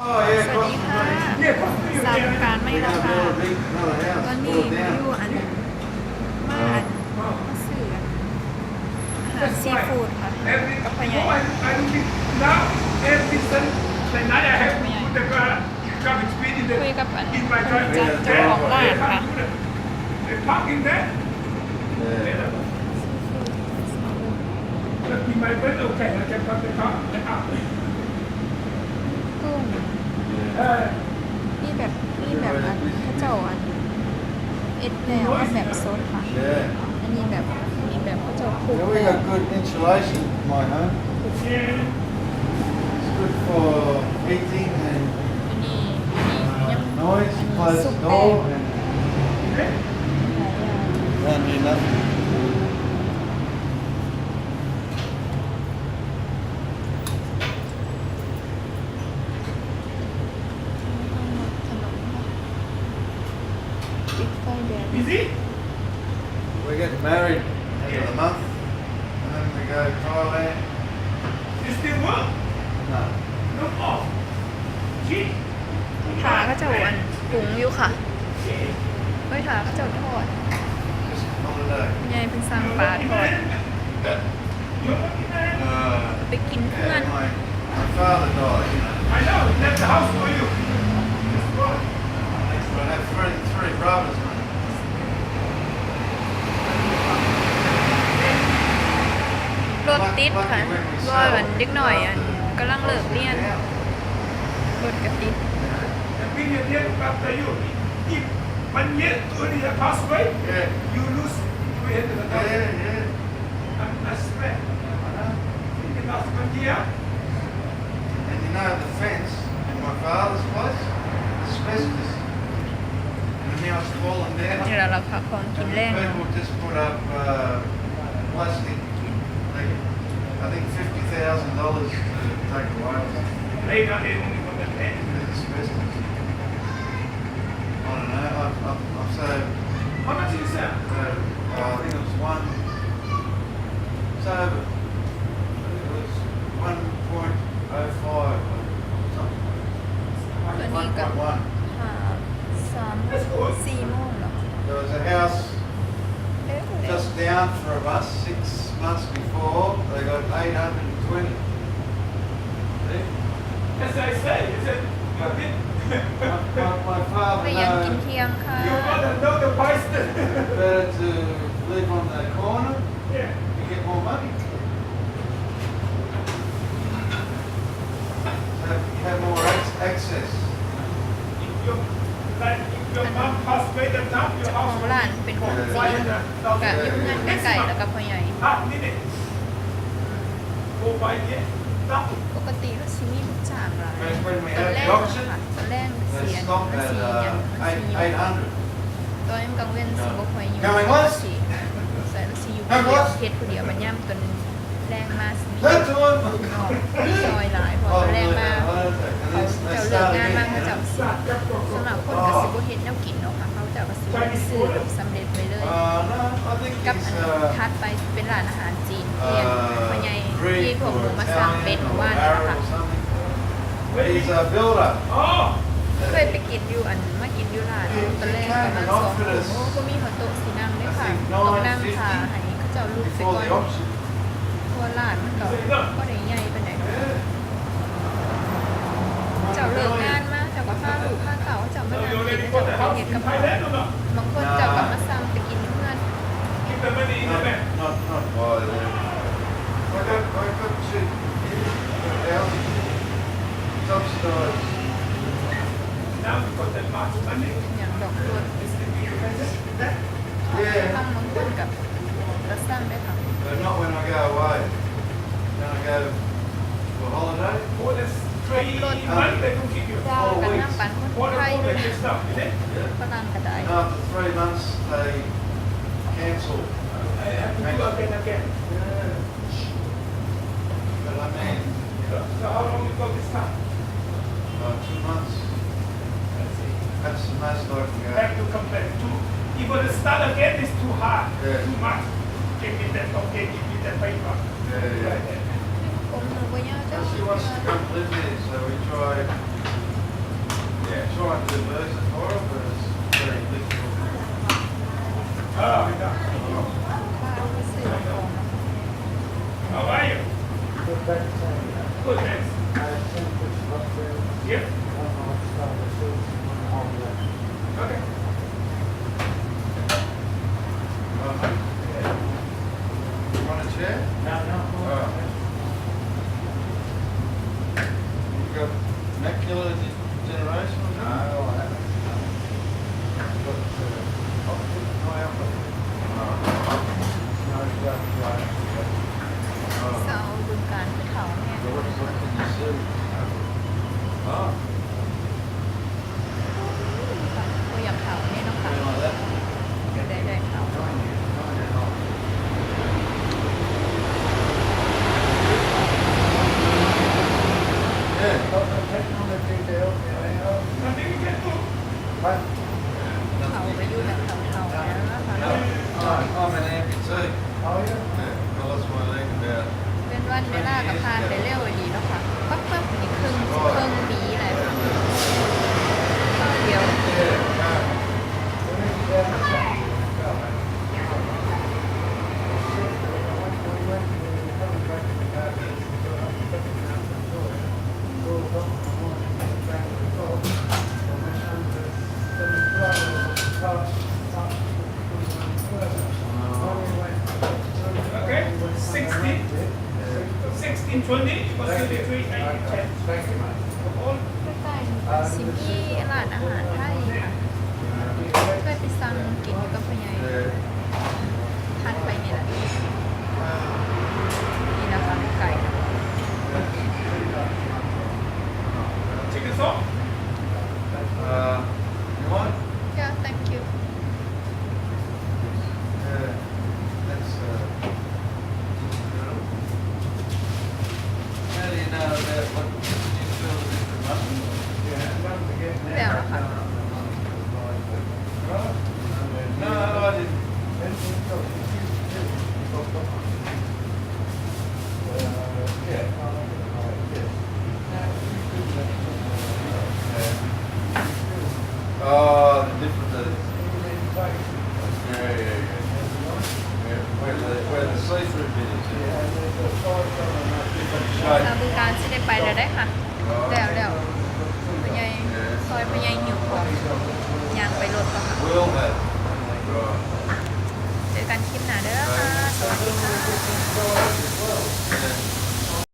สวัสดีค่ะสามการไม่ราคาตอนนี้มาอยู่อันมาซื้ออาหารซีฟู้ดค่ะกับพ่อใหญ่พ่อใหญ่คุยกับอันเจ้าของร้านค่ะกุ้งนี่แบบอันข้าวเจ้าอันเอ็ดแล้วก็แบบซดค่ะ อันนี้แบบข้าวเจ้าคลุก Yeah, แบ we บ got good insulation, my home. It's good for heating and อันนี้ยัง noise. You close the door and don't do nothing. ติดไฟแดง We get married end of the month, and then we go Thailand. No. ขาก็จะอันปรุงอยู่ค่ะเฮ้ยขาก็จะทอด Just holiday. ยายเป็นสั่งปลาทอด ไปกินเพื่อน My father died, you know. I know, that's the house for you. I have three brothers, mate. รถติดค่ะว่าวันเด็กหน่อยอันกำลังเลิกเรียนรถกระติด The period here after you. If 1 year, 2 years pass away, Yeah. you lose 300,000. Yeah. I swear. In the last 1 year, And you know the fence in my father's place, asbestos. And now it's fallen นี่ down. แหละราคาของกินแรง People just put up plastic, like, I think $50,000 to take away they got it only for the pen. the asbestos. I don't know, I've saved, How much is that? I think it was one, so it was 1.05 or something. ตัวนี้กับ 1.1. 4 โมงเหรอ There was a house เอ๊ะ just down from us 6 months before. They got 820. See? As I say, is it you did? My father ไปยังกิน knows เที่ยงค่ะ You gotta know the price. better to live on the corner. Yeah. You get more money. So you have more access. If your mom passed away, the time your เจ้าข house องร้านเป็นคนจีนกับยุ่งงานไก่แล้วกับพ่อใหญ่ half minute. 4, 5 years. Stop. ปกติก็ซีนี่ทุกจานร้าน When we ตอน had แร the ก auction, ค่ะตอนแรก they เสีย stopped มัน at สีอย่างมันสี 800. ตอนยังกังเว้นสีบกคอยอยู่ Going once? สีใส่สีอยู่คนเดียวเพชรคนเดียวมันย่ำจนแรงมากสี That's one. ซอยหลายพอแรงมากเขาเจ้าเลิกงานมากเขาเจ้าสิสำหรับคนกับสิบเห็นแนวกินเนาะค่ะเขาเจ้าก็สิซื้อแบบสำเร็จไปเลย No, I think กับ he's ทัดไปเป็นร้านอาหารจีนเทียนพ่อใหญ่ที่ผมหนูมาสั่งเป็นหมู่บ้านนี่นะคะ He's a builder. Oh, เคยไปกินอยู่อันมากินอยู่ร้านตอนแรกประมาณ2 โมงก็มีหัวโต๊ะสีนั่งด้วยค่ะต้องนั่งค่ะให้เขาเจ้าลูกไป Before ก่อน the auction. เพราะว่าร้านมันก็ได้ใหญ่ปานใดเนาะเจ้าเลิกงานมาเจ้าก็พาลูกพาเต่าเจ้ามา so นั่ง you กิน already เจ้า bought ก็ the ไป house เฮ็ด in กับข้าว Thailand or not? บางคนเจ้าก็มาสั่งไปกินเพื่อน Keep the money in the bank. Not by there. I got two houses subsidised. Now you got that much money. อย่างดอกบัว Is it that? ทำบางคนกับรัสซัมด้วยค่ะ But not when I go away. When I go for holiday. For this 3 months they don't give you. จ้ากันน้ำปันคน What ไทย all of your stuff, is it? ฝรั่งก็ได้ And after 3 months they cancel. I have to do again. But I mean, So how long you got this time? 2 months. Let's see. That's the most I can go. Have to come back to. Even the start again is too hard. Yeah. Too much. Give me that, okay, give me that paper. Yeah. Cũng là với nhau chứ. She wants to come live there, so we try tried to reverse it for it, but it's very difficult. ไม่ได้ ป้าก็ซื้อของ How are you? Good, thanks. Yep. Okay. You want a chair? Alright. You've got macular degeneration or something? No, I haven't. But, I'll keep an eye out for it. Alright. เสาบึงการคือเขาแห้ง So what can you see? Oh, ตัวอย่างเขาเนี่ยเนาะค่ะ something like that. เดี๋ยวได้เขา Yeah. Nothing you can do. เขาไปอยู่แบบเขาๆแล้วนะคะ I'm an amputee. Yeah, I lost my leg about เป็นวันเวลากับพานไปเร็วดีเนาะค่ะปั๊บนี่ครึ่งปีเลยค่ะเดี๋ยว Okay. 16, 20, it was 33, 10. All ใกล้ๆซิมีร้านอาหารไทยค่ะเคยไปสั่งกินกับพ่อใหญ่ทันไปนี่แหละนี่นะคะไก่ chicken sauce. You want? Yeah thank you Yeah. That's how do you know about what you feel the different muscles? แล้วนะคะ No, I didn't. Oh, the different. Yeah. Where the see-through bit is. Different ชาว shape. บึงการสิได้ไปแล้วได้ค่ะแล้วพ่อใหญ่ซอยพ่อใหญ่หิวของย่างไปรถก็ค่ะ Will have. Right. เจอกันคลิปหน้าเด้อค่ะสวัสดีค่ะ Yeah.